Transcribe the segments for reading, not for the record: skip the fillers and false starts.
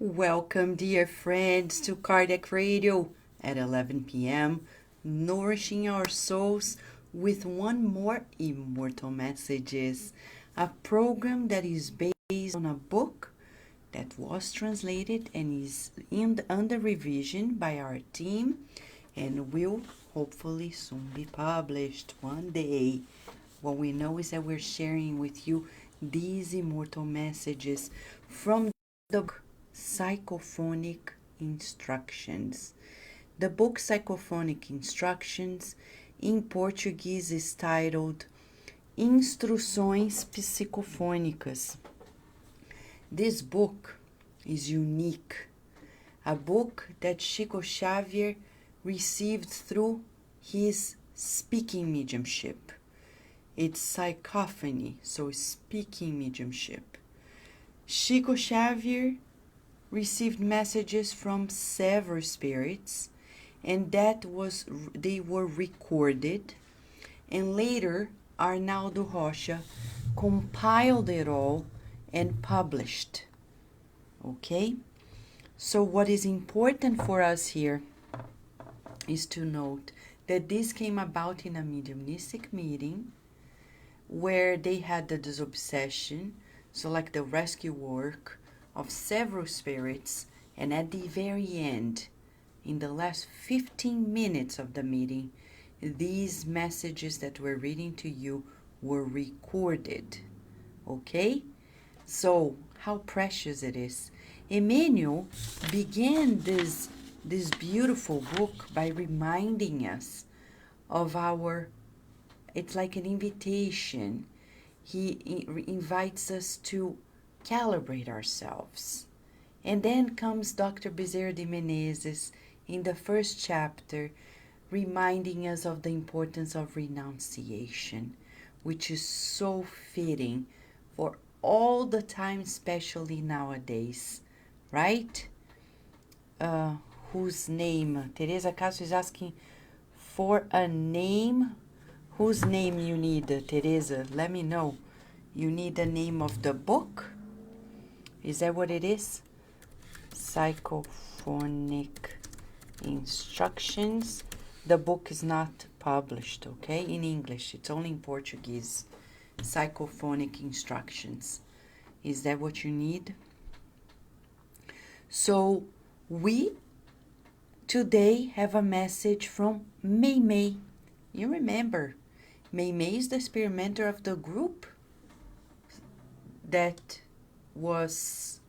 Welcome, dear friends, to Cardiac Radio at 11 p.m., nourishing our souls with one more Immortal Messages, a program that is based on a book that was translated and is under revision by our team and will hopefully soon be published one day. What we know is that we're sharing with you these immortal messages from the book Psychophonic Instructions. The book Psychophonic Instructions in Portuguese is titled Instruções Psicofônicas. This book is unique, a book that Chico Xavier received through his speaking mediumship. It's psychophony, so speaking mediumship. Chico Xavier received messages from several spirits, and they were recorded, and later Arnaldo Rocha compiled it all and published. Okay? So what is important for us here is to note that this came about in a mediumistic meeting where they had the disobsession, so like the rescue work of several spirits, and at the very end, in the last 15 minutes of the meeting, these messages that we're reading to you were recorded. Okay? So, how precious it is. Emmanuel began this beautiful book by reminding us of it's like an invitation. He invites us to calibrate ourselves. And then comes Dr. Bezerra de Menezes in the first chapter, reminding us of the importance of renunciation, which is so fitting for all the time, especially nowadays, right? Whose name? Teresa Castro is asking for a name. Whose name you need, Teresa? Let me know. You need the name of the book? Is that what it is? Psychophonic Instructions. The book is not published, okay, in English. It's only in Portuguese. Psychophonic Instructions. Is that what you need? So, we today have a message from Mei Mei. You remember, Mei Mei is the spirit mentor of the group that was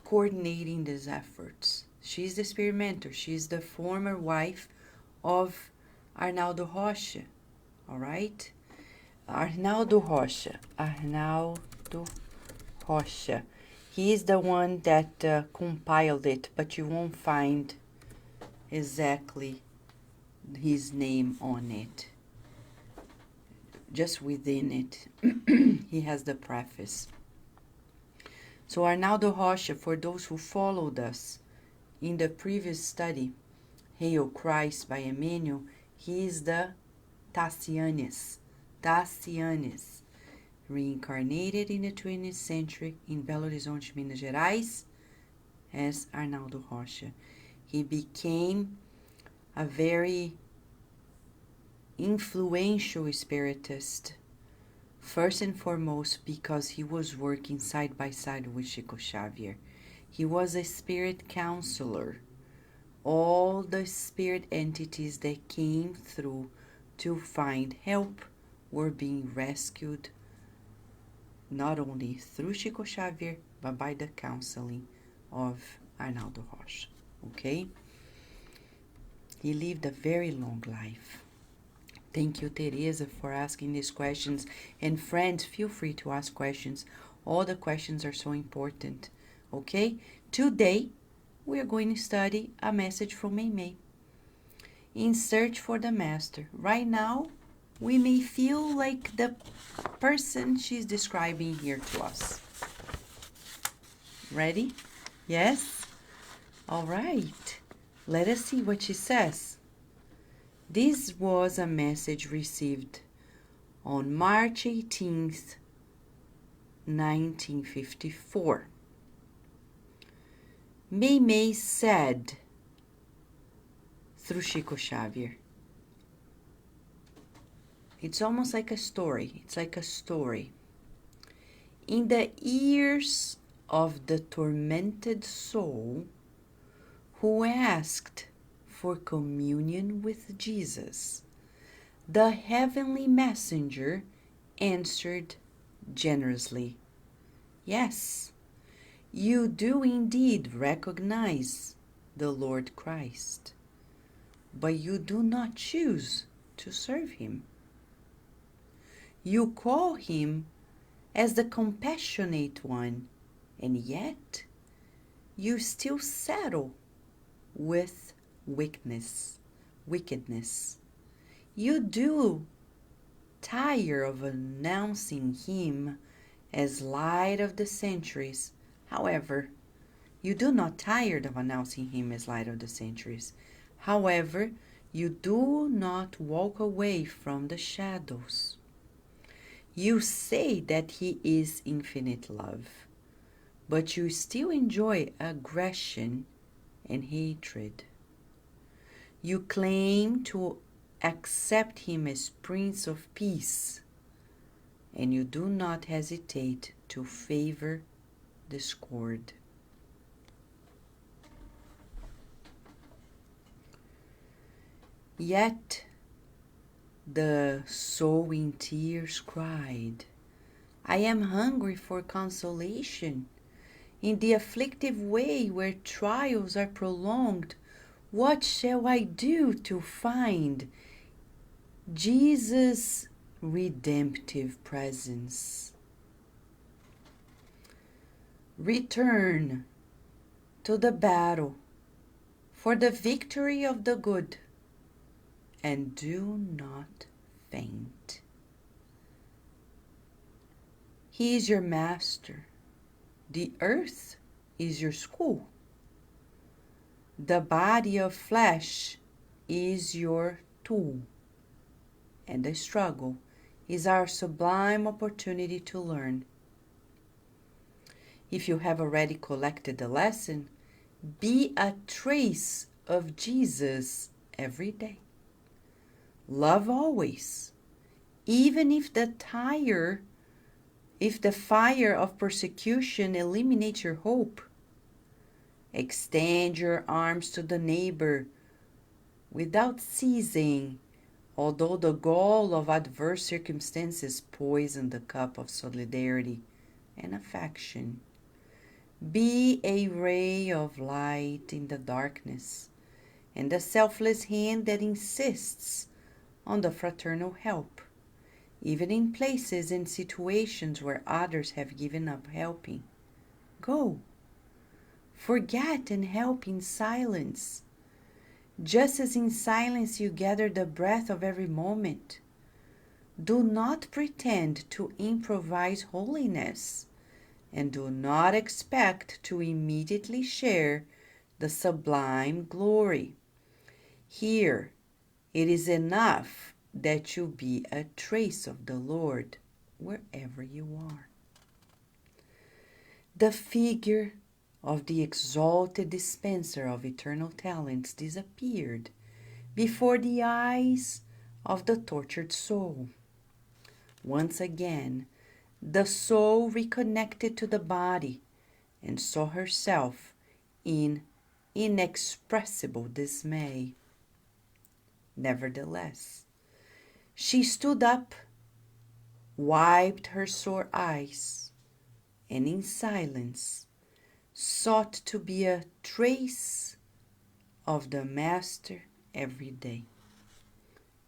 coordinating these efforts. She's the spirit mentor. She's the former wife of Arnaldo Rocha. All right? Arnaldo Rocha. He is the one that compiled it, but you won't find exactly his name on it. Just within it, he has the preface. So Arnaldo Rocha, for those who followed us in the previous study, Hail Christ by Emmanuel, he is the Tassianus, reincarnated in the 20th century in Belo Horizonte, Minas Gerais, as Arnaldo Rocha. He became a very influential spiritist, first and foremost because he was working side by side with Chico Xavier. He was a spirit counselor. All the spirit entities that came through to find help were being rescued, not only through Chico Xavier, but by the counseling of Arnaldo Rocha. Okay? He lived a very long life. Thank you, Teresa, for asking these questions. And friends, feel free to ask questions. All the questions are so important. Okay? Today, we are going to study a message from Mei Mei. In search for the master. Right now, we may feel like the person she's describing here to us. Ready? Yes? All right. Let us see what she says. This was a message received on March 18th, 1954. Meimei said through Chico Xavier. It's almost like a story. It's like a story. In the ears of the tormented soul who asked for communion with Jesus, the heavenly messenger answered generously, "Yes, you do indeed recognize the Lord Christ, but you do not choose to serve him. You call him as the compassionate one, and yet you still settle with wickedness. You do tire of announcing him as light of the centuries. However, you do not tired of announcing him as light of the centuries. However, you do not walk away from the shadows. You say that he is infinite love, but you still enjoy aggression and hatred. You claim to accept him as Prince of Peace, and you do not hesitate to favor discord. Yet the soul in tears cried, "I am hungry for consolation. In the afflictive way where trials are prolonged, what shall I do to find Jesus' redemptive presence?" Return to the battle for the victory of the good, and do not faint. He is your master. The earth is your school. The body of flesh is your tool, and the struggle is our sublime opportunity to learn. If you have already collected the lesson, be a trace of Jesus every day. Love always, even if the fire of persecution eliminates your hope. Extend your arms to the neighbor without ceasing, although the gall of adverse circumstances poison the cup of solidarity and affection. Be a ray of light in the darkness, and the selfless hand that insists on the fraternal help, even in places and situations where others have given up helping. Go. Forget and help in silence. Just as in silence you gather the breath of every moment. Do not pretend to improvise holiness, and do not expect to immediately share the sublime glory. Here, it is enough that you be a trace of the Lord wherever you are. The figure of the exalted dispenser of eternal talents disappeared before the eyes of the tortured soul. Once again, the soul reconnected to the body and saw herself in inexpressible dismay. Nevertheless, she stood up, wiped her sore eyes, and in silence sought to be a trace of the Master every day.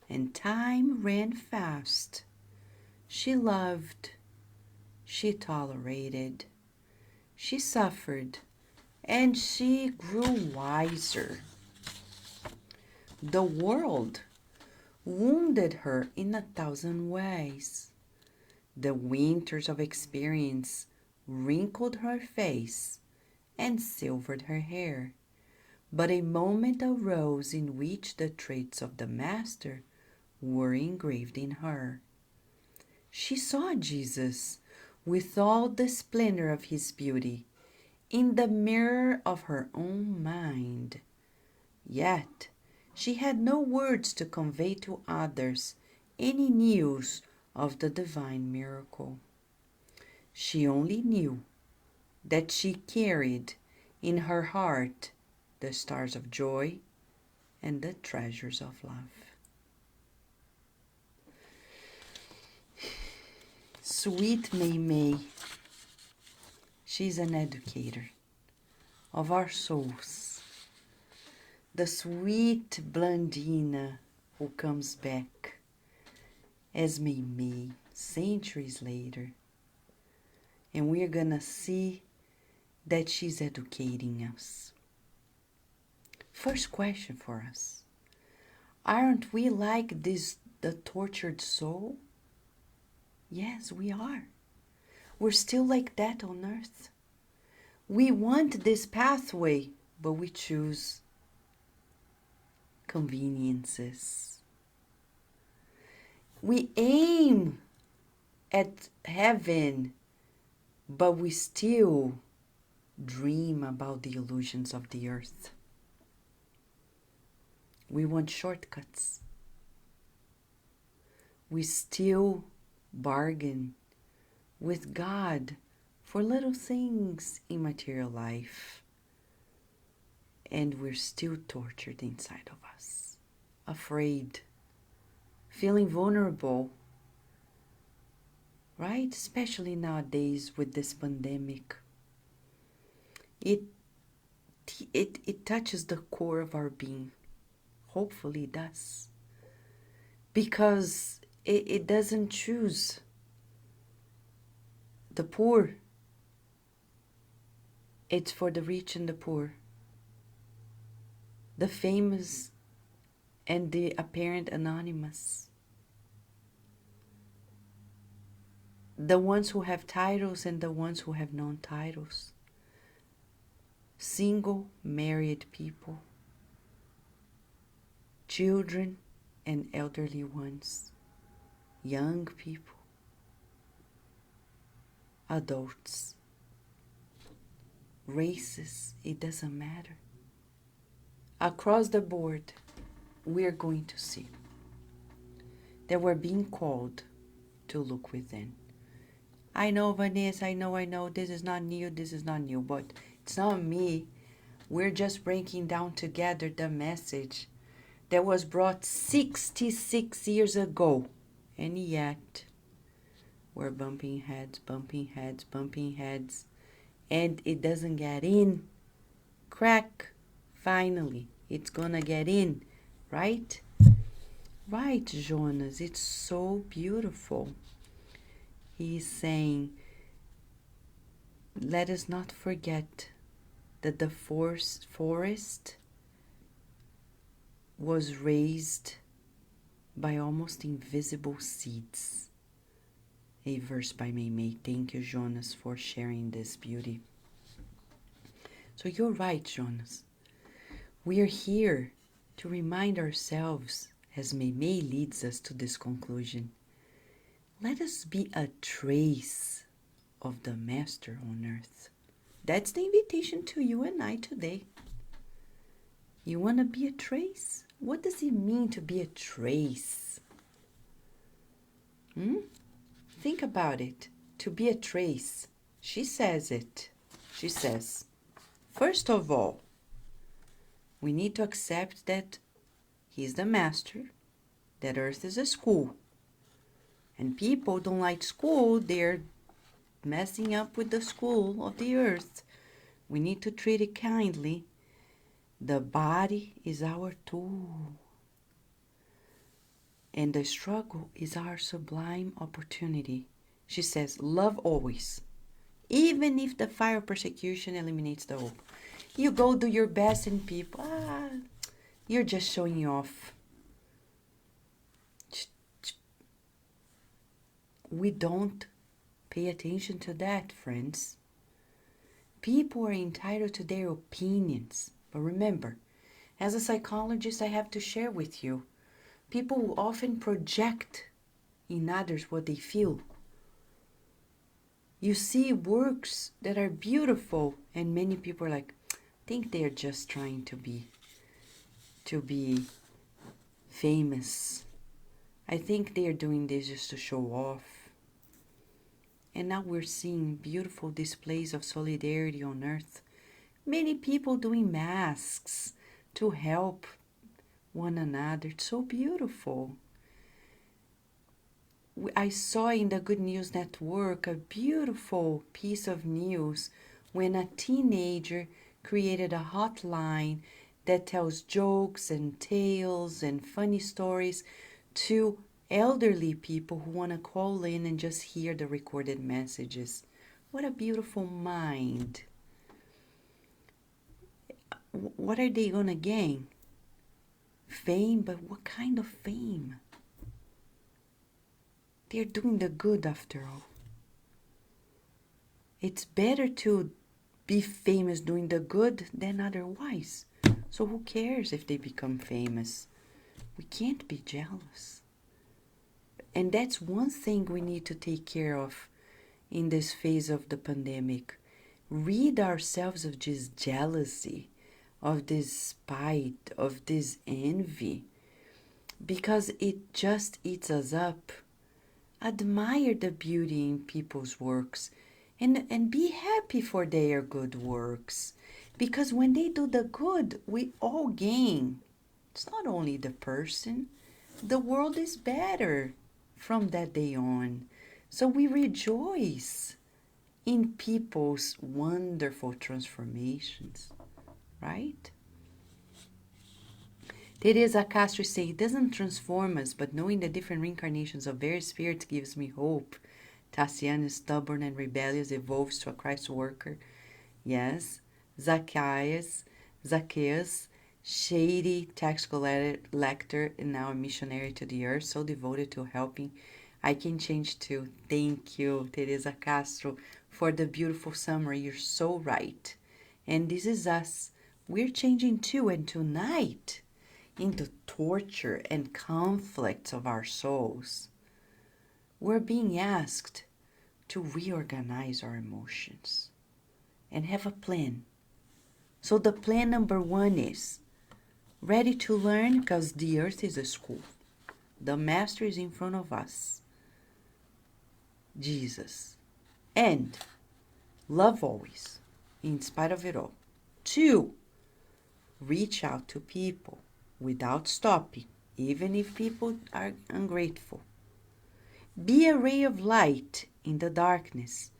And time ran fast. She loved, she tolerated, she suffered, and she grew wiser. The world wounded her in 1,000 ways. The winters of experience wrinkled her face and silvered her hair. But a moment arose in which the traits of the Master were engraved in her. She saw Jesus with all the splendor of his beauty, in the mirror of her own mind. Yet, she had no words to convey to others any news of the divine miracle. She only knew that she carried in her heart the stars of joy and the treasures of love. Sweet May May, she's an educator of our souls. The sweet Blandina who comes back as May May centuries later. And we're gonna see that she's educating us. First question for us. Aren't we like this, the tortured soul? Yes, we are. We're still like that on earth. We want this pathway, but we choose conveniences. We aim at heaven, but we still dream about the illusions of the earth. We want shortcuts. We still bargain with God for little things in material life. And we're still tortured inside of us, afraid, feeling vulnerable, right? Especially nowadays with this pandemic. It touches the core of our being. Hopefully it does. Because it doesn't choose the poor. It's for the rich and the poor, the famous and the apparent anonymous, the ones who have titles and the ones who have non-titles, single married people, children and elderly ones, young people, adults, races, it doesn't matter. Across the board, we are going to see that we're being called to look within. I know, Vanessa, I know, this is not new, but it's not me. We're just breaking down together the message that was brought 66 years ago. And yet, we're bumping heads, and it doesn't get in. Crack, finally, it's gonna get in, right? Right, Jonas, it's so beautiful. He's saying, let us not forget that the forest was raised by almost invisible seeds. A verse by May May. Thank you, Jonas, for sharing this beauty. So you're right, Jonas. We are here to remind ourselves, as May May leads us to this conclusion, let us be a trace of the Master on earth. That's the invitation to you and I today. You want to be a trace? What does it mean to be a trace? Think about it. To be a trace. She says it. She says, first of all, we need to accept that he's the master, that earth is a school. And people don't like school, they're messing up with the school of the earth. We need to treat it kindly. The body is our tool. And the struggle is our sublime opportunity. She says, love always. Even if the fire of persecution eliminates the hope. You go do your best and people, you're just showing off. We don't pay attention to that, friends. People are entitled to their opinions. But remember, as a psychologist, I have to share with you, people will often project in others what they feel. You see works that are beautiful, and many people are like, think they're just trying to be famous. I think they're doing this just to show off. And now we're seeing beautiful displays of solidarity on earth. Many people doing masks to help one another. It's so beautiful. I saw in the Good News Network a beautiful piece of news when a teenager created a hotline that tells jokes and tales and funny stories to elderly people who want to call in and just hear the recorded messages. What a beautiful mind. What are they going to gain? Fame, but what kind of fame? They're doing the good after all. It's better to be famous doing the good than otherwise. So who cares if they become famous? We can't be jealous. And that's one thing we need to take care of in this phase of the pandemic. Rid ourselves of this jealousy, of this spite, of this envy, because it just eats us up. Admire the beauty in people's works and be happy for their good works, because when they do the good, we all gain. It's not only the person, the world is better from that day on. So we rejoice in people's wonderful transformations, right? Teresa Castro says, it doesn't transform us, but knowing the different reincarnations of various spirits gives me hope. Tassiana, stubborn and rebellious, evolves to a Christ worker. Yes. Zacchaeus, shady tax collector, and now a missionary to the earth, so devoted to helping. I can change too. Thank you, Teresa Castro, for the beautiful summary. You're so right. And this is us. We're changing too, and tonight, in the torture and conflicts of our souls, we're being asked to reorganize our emotions and have a plan. So the plan number 1 is ready to learn, because the earth is a school. The master is in front of us, Jesus. And love always, in spite of it all. 2, reach out to people without stopping, even if people are ungrateful. Be a ray of light in the darkness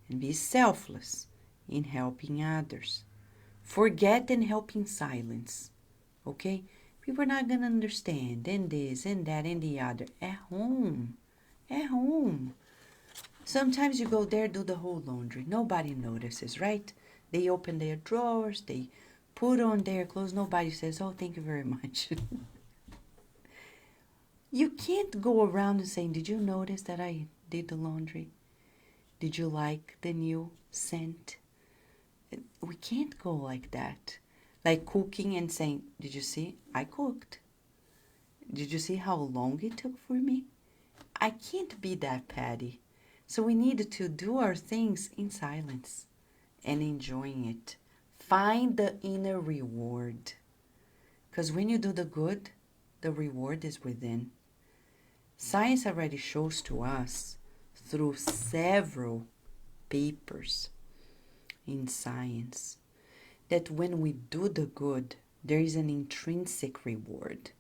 and be selfless in helping others. Forget and help in silence, okay? People are not going to understand, and this and that and the other. At home. Sometimes you go there, do the whole laundry. Nobody notices, right? They open their drawers, they put on their clothes. Nobody says, oh, thank you very much. You can't go around and saying, did you notice that I did the laundry? Did you like the new scent? We can't go like that. Like cooking and saying, did you see? I cooked. Did you see how long it took for me? I can't be that petty. So we need to do our things in silence and enjoying it. Find the inner reward. Because when you do the good, the reward is within. Science already shows to us through several papers in science that when we do the good, there is an intrinsic reward.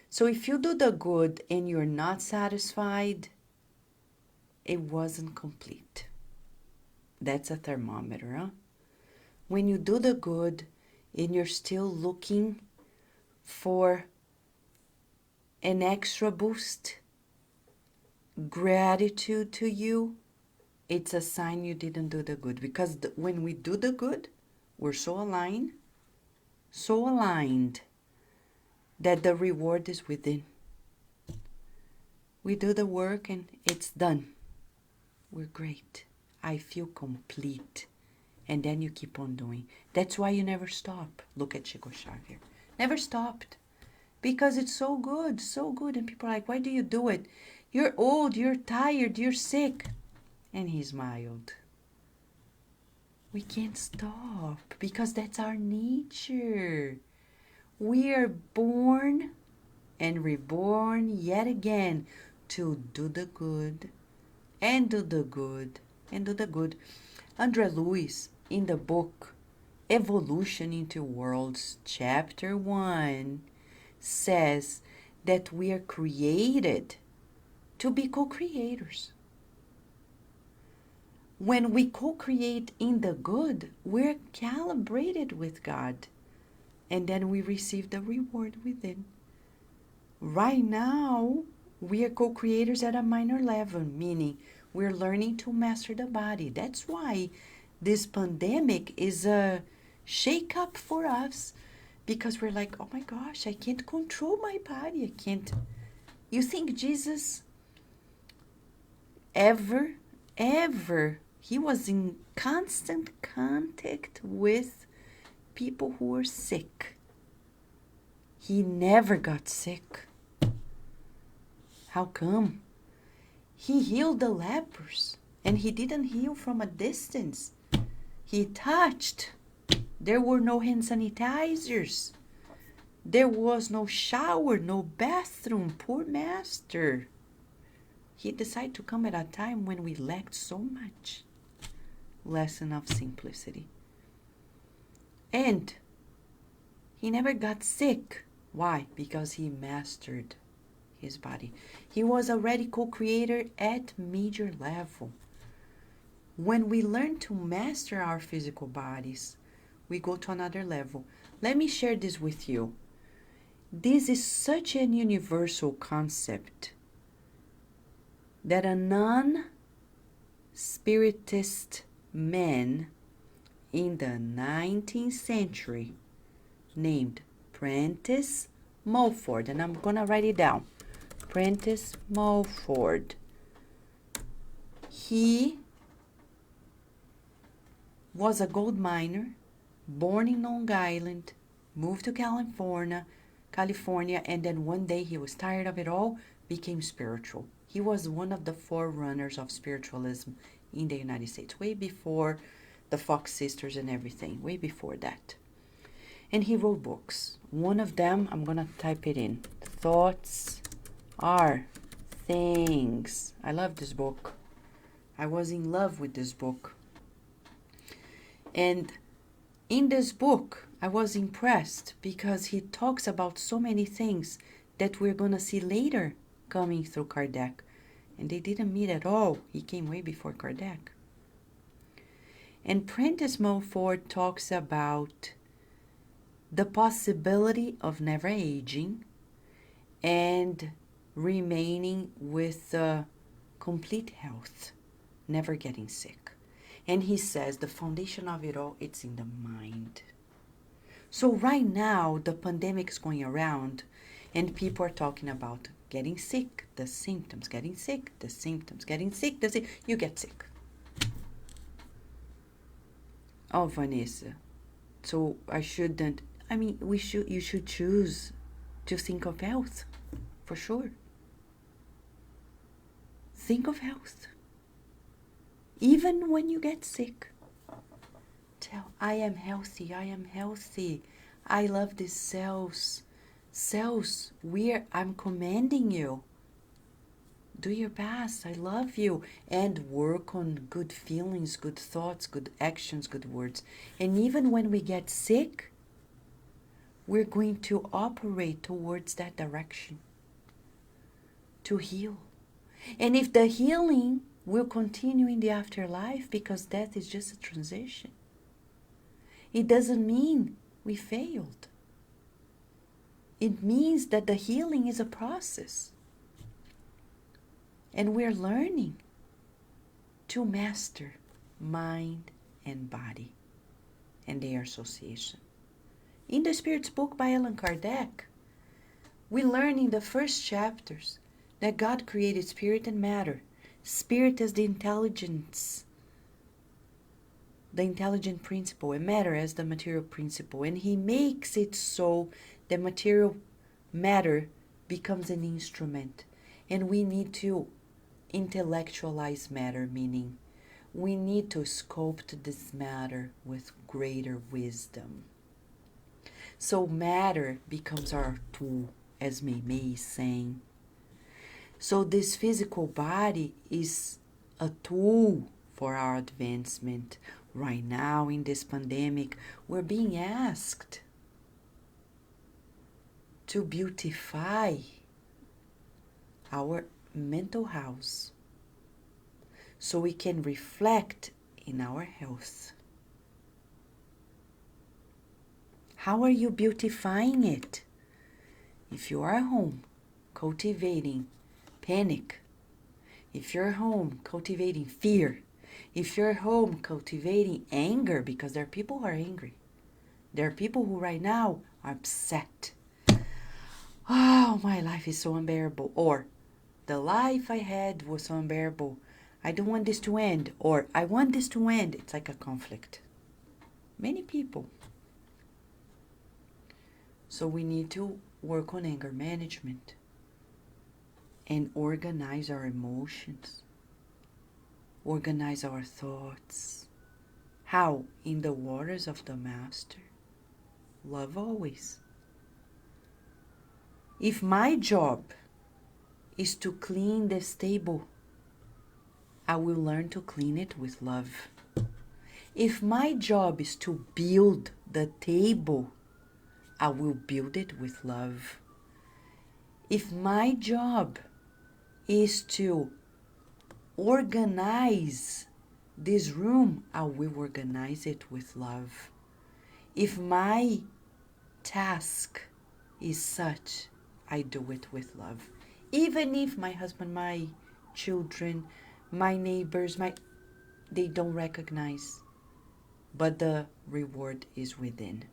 So if you do the good and you're not satisfied, it wasn't complete. That's a thermometer, huh? When you do the good and you're still looking for an extra boost, gratitude to you, it's a sign you didn't do the good. Because when we do the good, we're so aligned that the reward is within. We do the work and it's done. We're great. I feel complete. And then you keep on doing. That's why you never stop. Look at Chico Xavier. Never stopped. Because it's so good. And people are like, why do you do it? You're old, you're tired, you're sick. And he smiled. We can't stop because that's our nature. We are born and reborn yet again to do the good and do the good and do the good. André Luiz, in the book Evolution into Worlds, Chapter 1, says that we are created to be co-creators. When we co-create in the good, we're calibrated with God. And then we receive the reward within. Right now, we are co-creators at a minor level, meaning we're learning to master the body. That's why this pandemic is a shake-up for us. Because we're like, oh my gosh, I can't control my body. I can't. You think Jesus ever, he was in constant contact with people who were sick. He never got sick. How come? He healed the lepers, and he didn't heal from a distance. He touched. There were no hand sanitizers. There was no shower, no bathroom. Poor master. He decided to come at a time when we lacked so much. Lesson of simplicity. And he never got sick. Why? Because he mastered his body. He was already co-creator at major level. When we learn to master our physical bodies, we go to another level. Let me share this with you. This is such an universal concept that a non-spiritist man in the 19th century named Prentice Mulford, and I'm going to write it down. Prentice Mulford. He was a gold miner, born in Long Island, moved to California, and then one day he was tired of it all, became spiritual. He was one of the forerunners of spiritualism in the United States, way before the Fox sisters and everything, way before that. And he wrote books. One of them, I'm going to type it in. Thoughts Are Things. I love this book. I was in love with this book. And in this book, I was impressed because he talks about so many things that we're going to see later coming through Kardec. And they didn't meet at all. He came way before Kardec. And Prentice Mulford talks about the possibility of never aging and remaining with complete health, never getting sick. And he says the foundation of it all, it's in the mind. So right now, the pandemic is going around and people are talking about getting sick, the symptoms, getting sick, the symptoms, getting sick, you get sick. Oh, Vanessa, so I shouldn't, you should choose to think of health, for sure. Think of health. Even when you get sick, tell, I am healthy, I love these cells. Cells, I'm commanding you. Do your best, I love you. And work on good feelings, good thoughts, good actions, good words. And even when we get sick, we're going to operate towards that direction. To heal. And if the healing will continue in the afterlife, because death is just a transition, it doesn't mean we failed. It means that the healing is a process. And we're learning to master mind and body and their association. In the Spirit's book by Allan Kardec, we learn in the first chapters that God created spirit and matter. Spirit is the intelligence, the intelligent principle, and matter as the material principle. And he makes it so the material matter becomes an instrument. And we need to intellectualize matter, meaning We need to sculpt this matter with greater wisdom. So matter becomes our tool, as Mei is saying. So this physical body is a tool for our advancement. Right now in this pandemic, we're being asked to beautify our mental house so we can reflect in our health. How are you beautifying it? If you are home cultivating panic, if you're home cultivating fear, if you're home cultivating anger, because there are people who are angry. There are people who right now are upset. Oh, my life is so unbearable. Or, the life I had was so unbearable. I don't want this to end. Or, I want this to end. It's like a conflict. Many people. So we need to work on anger management and organize our emotions. Organize our thoughts. How? In the waters of the Master. Love always. If my job is to clean this table, I will learn to clean it with love. If my job is to build the table, I will build it with love. If my job is to organize this room, I will organize it with love. If my task is such, I do it with love. Even if my husband, my children, my neighbors, they don't recognize, but the reward is within.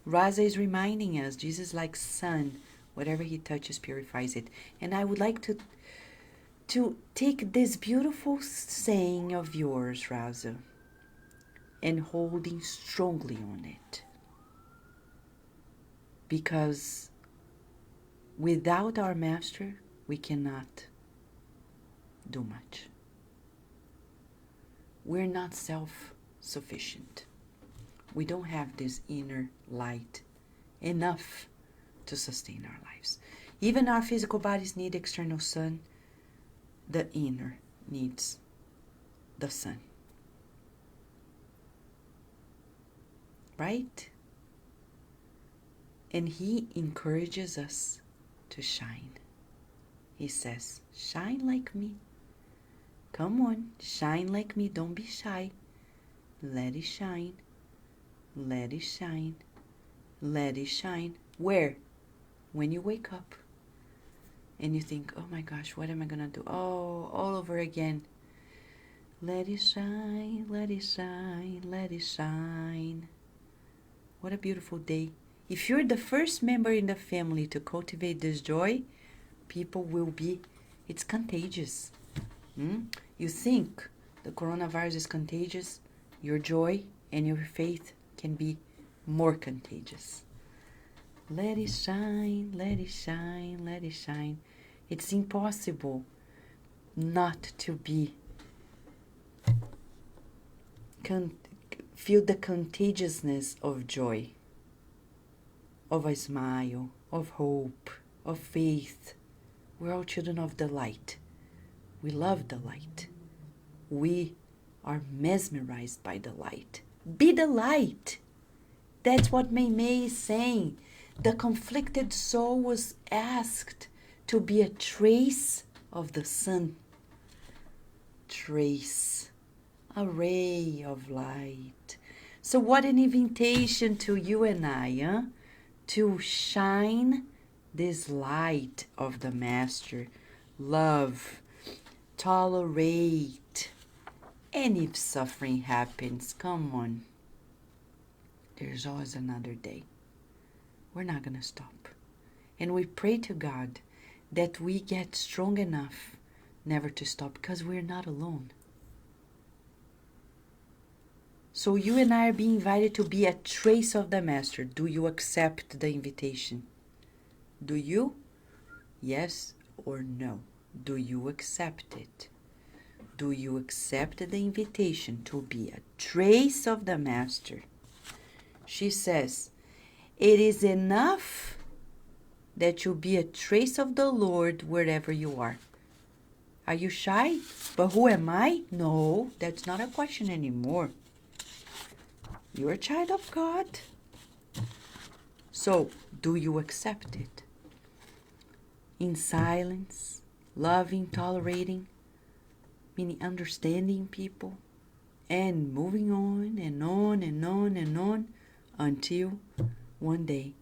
Raza is reminding us, Jesus like sun, whatever he touches purifies it. And I would like to take this beautiful saying of yours, Raza, and holding strongly on it. Because without our master, we cannot do much. We're not self-sufficient. We don't have this inner light enough to sustain our lives. Even our physical bodies need external sun. The inner needs the sun. Right? And he encourages us to shine. He says, shine like me. Come on, shine like me. Don't be shy. Let it shine. Let it shine. Let it shine. Where? When you wake up and you think, oh my gosh, what am I going to do? Oh, all over again. Let it shine, let it shine, let it shine. What a beautiful day. If you're the first member in the family to cultivate this joy, people will be, it's contagious. You think the coronavirus is contagious? Your joy and your faith can be more contagious. Let it shine, let it shine, let it shine. It's impossible not to be feel the contagiousness of joy, of a smile, of hope, of faith. We're all children of the light. We love the light. We are mesmerized by the light. Be the light. That's what Mei is saying. The conflicted soul was asked to be a trace of the sun. Trace. A ray of light. So what an invitation to you and I, huh? To shine this light of the Master. Love. Tolerate. And if suffering happens, come on. There's always another day. We're not going to stop. And we pray to God that we get strong enough never to stop, because we're not alone. So you and I are being invited to be a trace of the Master. Do you accept the invitation? Do you? Yes or no? Do you accept it? Do you accept the invitation to be a trace of the Master? She says, it is enough that you be a trace of the Lord wherever you are. Are you shy? But who am I? No, that's not a question anymore. You're a child of God. So, do you accept it? In silence, loving, tolerating, meaning understanding people, and moving on and on and on and on until one day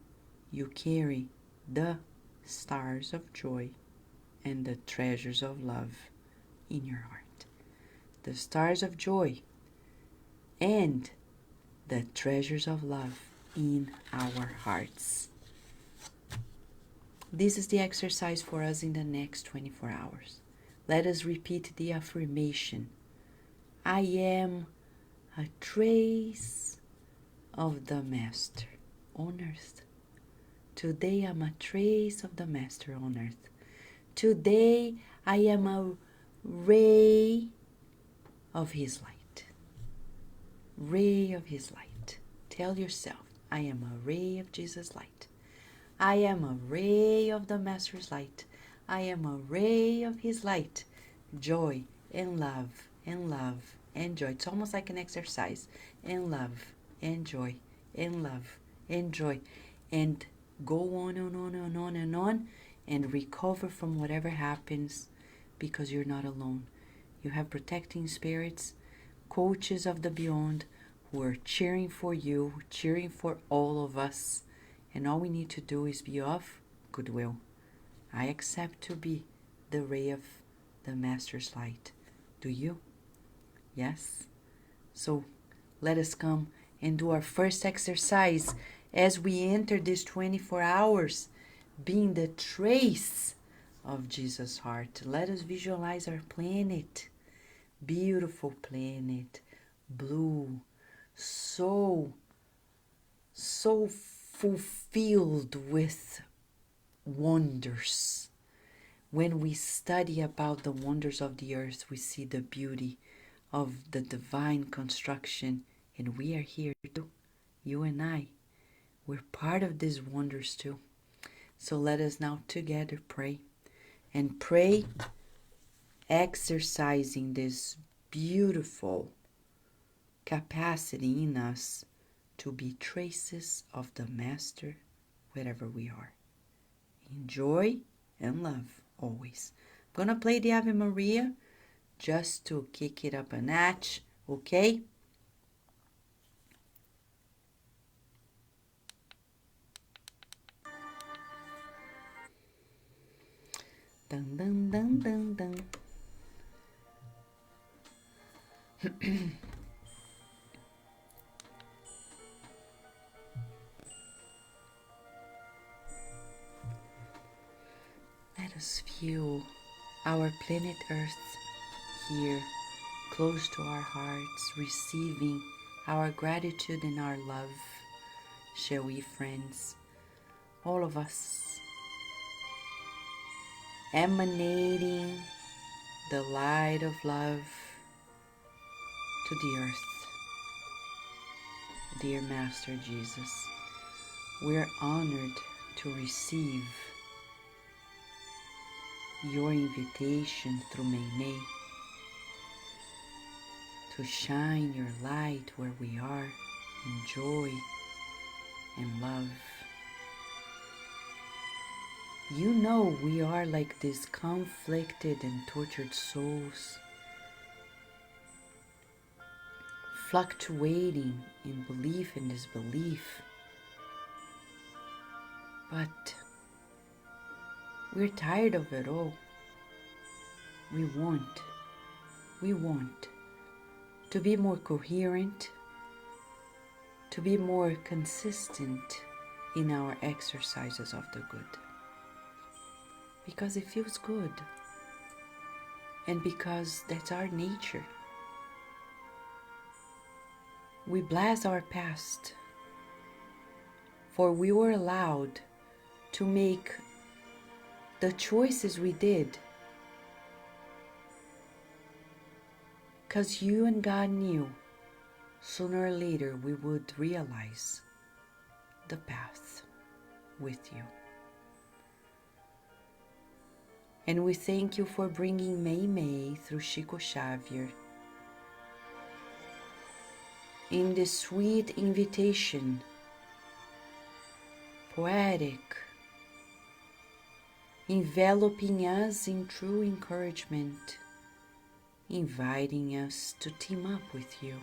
you carry the stars of joy and the treasures of love in your heart. The stars of joy and the treasures of love in our hearts. This is the exercise for us in the next 24 hours. Let us repeat the affirmation. I am a trace of the Master on earth. Today I'm a trace of the Master on earth. Today I am a ray of His light. Ray of His light. Tell yourself, I am a ray of Jesus' light. I am a ray of the Master's light. I am a ray of His light. Joy and love and love and joy. It's almost like an exercise. And love and joy and love and joy. And go on and on and on and on and recover from whatever happens, because you're not alone. You have protecting spirits, coaches of the beyond who are cheering for you, cheering for all of us. And all we need to do is be of goodwill. I accept to be the ray of the Master's light. Do you? Yes? So let us come and do our first exercise as we enter these 24 hours, being the trace of Jesus' heart. Let us visualize our planet. Beautiful planet. Blue. So fulfilled with wonders. When we study about the wonders of the earth, we see the beauty of the divine construction, and we are here too. You and I, we're part of these wonders too. So let us now together pray, and pray exercising this beautiful capacity in us to be traces of the Master wherever we are. In joy and love always. I'm going to play the Ave Maria just to kick it up a notch, okay? Dun dun dun dun dun. Let us feel our planet Earth here, close to our hearts, receiving our gratitude and our love. Shall we, friends? All of us emanating the light of love to the earth. Dear Master Jesus, we are honored to receive your invitation through Mei to shine your light where we are in joy and love. You know we are like these conflicted and tortured souls, fluctuating in belief and disbelief. But we're tired of it all. We want to be more coherent, to be more consistent in our exercises of the good. Because it feels good. And because that's our nature. We bless our past, for we were allowed to make the choices we did because you and God knew sooner or later we would realize the path with you. And we thank you for bringing Mei Mei through Chico Xavier in this sweet invitation, poetic, enveloping us in true encouragement, inviting us to team up with you.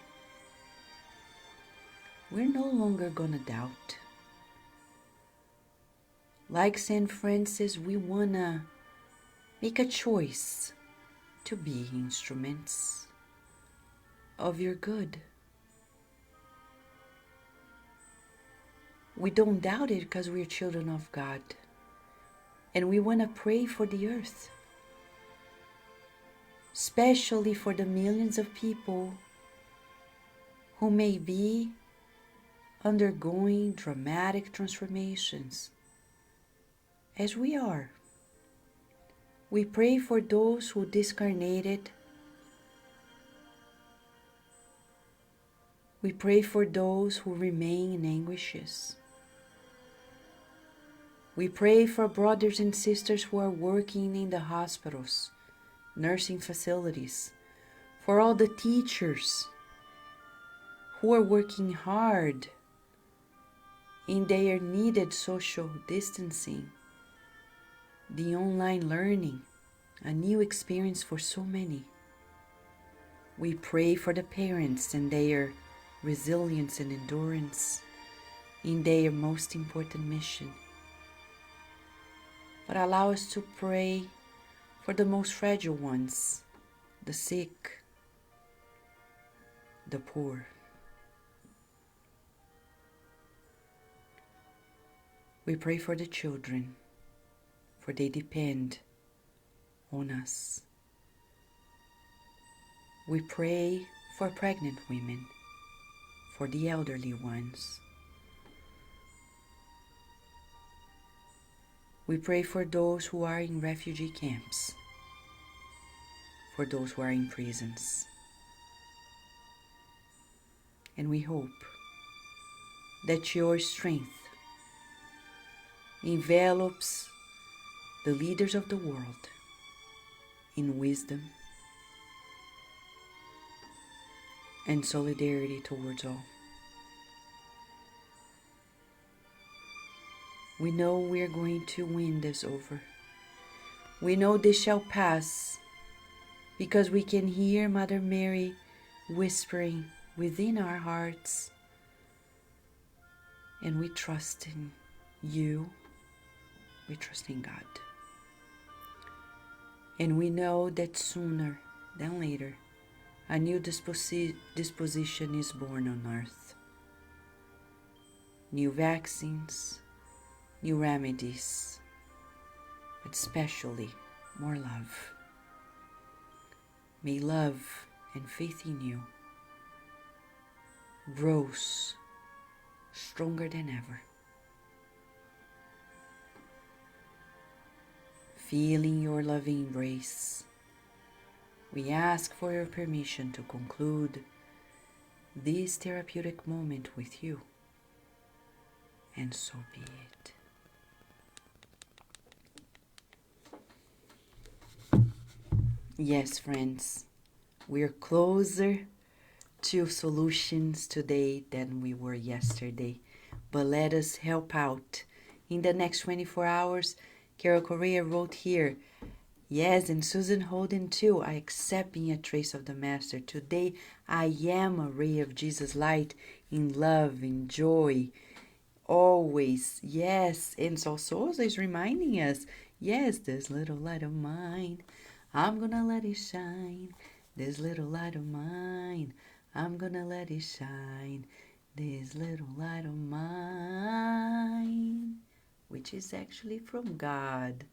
We're no longer gonna doubt. Like St. Francis, we wanna make a choice to be instruments of your good. We don't doubt it because we're children of God. And we want to pray for the earth, especially for the millions of people who may be undergoing dramatic transformations, as we are. We pray for those who discarnated. We pray for those who remain in anguishes. We pray for brothers and sisters who are working in the hospitals, nursing facilities, for all the teachers who are working hard in their needed social distancing, the online learning, a new experience for so many. We pray for the parents and their resilience and endurance in their most important mission. But allow us to pray for the most fragile ones, the sick, the poor. We pray for the children, for they depend on us. We pray for pregnant women, for the elderly ones. We pray for those who are in refugee camps, for those who are in prisons. And we hope that your strength envelops the leaders of the world in wisdom and solidarity towards all. We know we are going to win this over. We know this shall pass because we can hear Mother Mary whispering within our hearts, and we trust in you, we trust in God. And we know that sooner than later, a new disposition is born on earth. New vaccines, new remedies, but especially more love. May love and faith in you grows stronger than ever. Feeling your loving embrace, we ask for your permission to conclude this therapeutic moment with you, and so be it. Yes, friends, we're closer to solutions today than we were yesterday, but let us help out. In the next 24 hours, Carol Correa wrote here, yes, and Susan Holden too, I accept being a trace of the Master. Today, I am a ray of Jesus' light in love, in joy, always. Yes, and so Souza is reminding us, yes, this little light of mine, I'm gonna let it shine. This little light of mine, I'm gonna let it shine. This little light of mine, which is actually from God.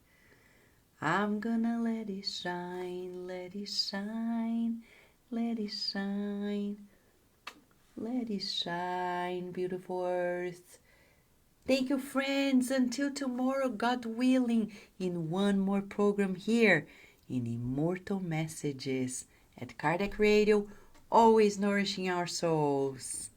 I'm gonna let it shine, let it shine, let it shine, let it shine, beautiful earth. Thank you, friends. Until tomorrow, God willing, in one more program here in Immortal Messages At Kardec Radio, always nourishing our souls.